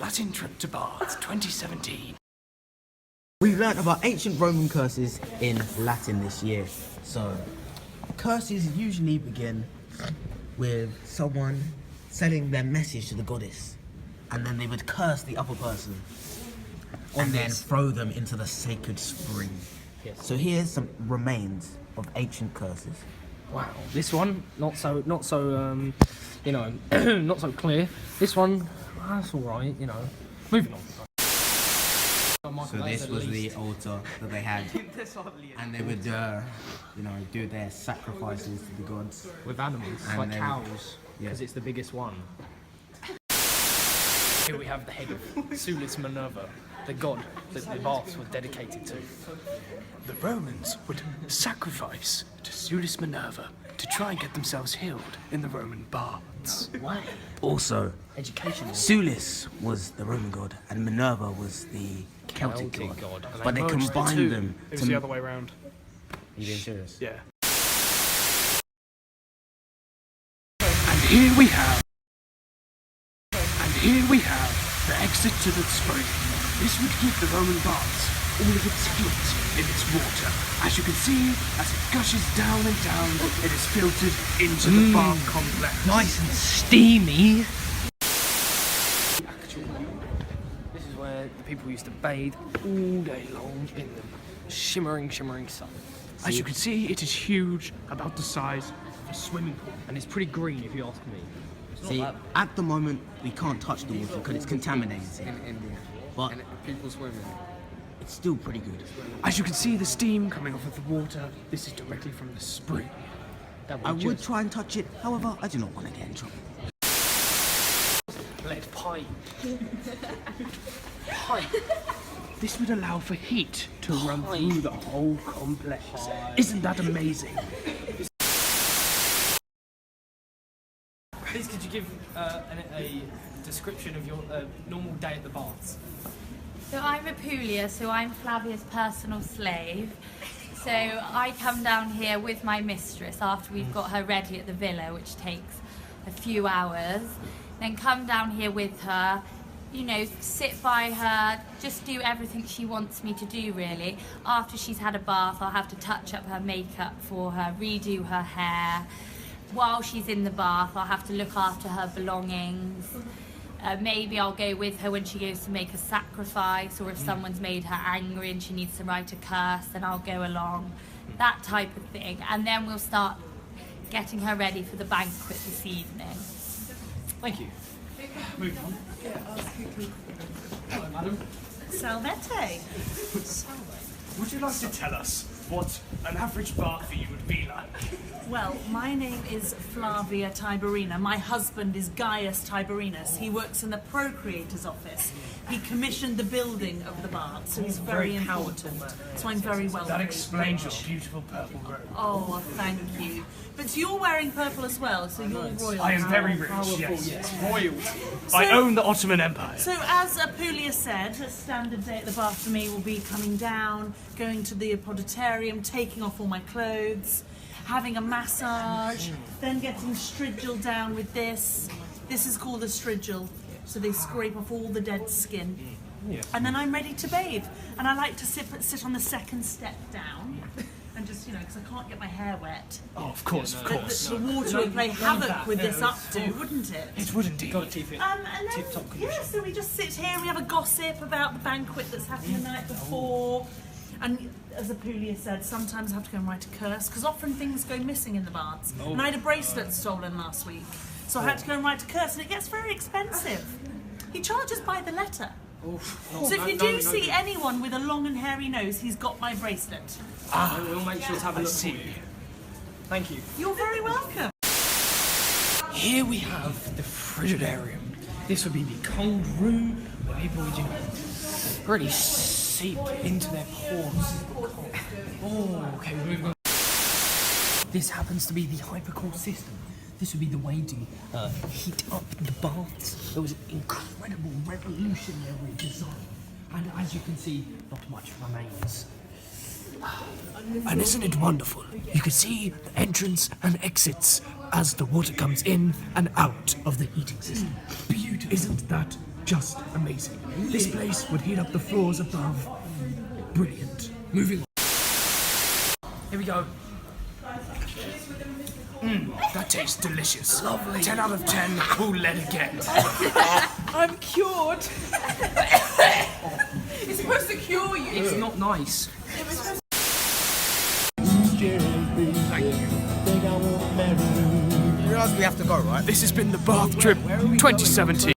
Latin Trip to Bath 2017. We learnt about ancient Roman curses in Latin this year. So, curses usually begin with someone sending their message to the goddess, and then they would curse the other person, and then throw them into the sacred spring. Yes. So here's some remains of ancient curses. Wow, this one not so not so This one, that's all right, you know. Moving on. So this was the altar that they had, and they would, do their sacrifices to the gods. With animals, And like then- cows, yeah. because it's the biggest one. Here we have the head of Sulis Minerva, the god that the baths were dedicated to. The Romans would sacrifice to Sulis Minerva to try and get themselves healed in the Roman baths. Wow. Also, Education. Sulis was the Roman god, and Minerva was the Celtic god. And But they merged the combined two. them It to. was the other way around. You being serious? Yeah. And here we have the exit to the spring. This would give the Roman baths all of its heat in its water. As you can see, as it gushes down and down, it is filtered into the bath complex. Nice and steamy. This is where the people used to bathe all day long in the shimmering sun. As you can see, it is huge, about the size of a swimming pool. And it's pretty green if you ask me. It's not See, that at the moment, we can't touch the water because it's contaminated. in India. But And people swimming. it's still pretty good. As you can see, the steam coming off of the water, this is directly from the spring. that I would would just try and touch it, however, I do not want to get in trouble. lead pipe. This would allow for heat to run through the whole complex. Isn't that amazing? Please could you give a description of your normal day at the baths? So I'm Apulia, so I'm Flavia's personal slave. So I come down here with my mistress after we've got her ready at the villa, which takes a few hours. Then come down here with her, sit by her, just do everything she wants me to do really. After she's had a bath, I'll have to touch up her makeup for her, redo her hair. While she's in the bath, I'll have to look after her belongings. Maybe I'll go with her when she goes to make a sacrifice, or if someone's made her angry and she needs to write a curse, then I'll go along. That type of thing. And then we'll start getting her ready for the banquet this evening. Thank you. Moving on. Hello, madam. Salvete. Would you like to tell us what an average bath for you would be like? Well, my name is Flavia Tiberina. My husband is Gaius Tiberinus. He works in the Procreator's office. He commissioned the building of the bath, so he's very important. So I'm very well. That explains your beautiful purple robe. Oh, well, thank you. But you're wearing purple as well, so you're royal. I am very rich, Powerful, yes. royalty. I own the Ottoman Empire. So as Apulia said, a standard day at the bath for me will be coming down, going to the apoditarium, taking off all my clothes, having a massage, then getting strigil down with this. This is called a strigil. So they scrape off all the dead skin. And then I'm ready to bathe. And I like to sit on the second step down. And just, because I can't get my hair wet. Oh, of course, of course. The water would play havoc with this updo, wouldn't it? It would indeed. Got to keep it And then, tip-top condition. yeah, so we just sit here and we have a gossip about the banquet that's happened the night before. And as Apulia said, sometimes I have to go and write a curse, because often things go missing in the baths. And I had a bracelet stolen last week, so I had to go and write a curse, and it gets very expensive. He charges by the letter. So if you do see anyone with a long and hairy nose, he's got my bracelet. We'll make sure to have a look for you. Thank you. You're very welcome. Here we have the frigidarium. This would be the cold room where people would, really seep into their pores. Oh, okay, we're moving on. This happens to be the hypercool system. This would be the way to heat up the baths. It was an incredible revolutionary design. And as you can see, not much remains. And isn't it wonderful? You can see the entrance and exits as the water comes in and out of the heating system. Beautiful. Isn't that just amazing. This place would heat up the floors above. Brilliant. Moving on. Here we go. That tastes delicious. Lovely. 10 out of 10, we'll let it get. I'm cured. It's supposed to cure you. It's not nice. You realise we have to go, right? This has been the Bath Trip 2017.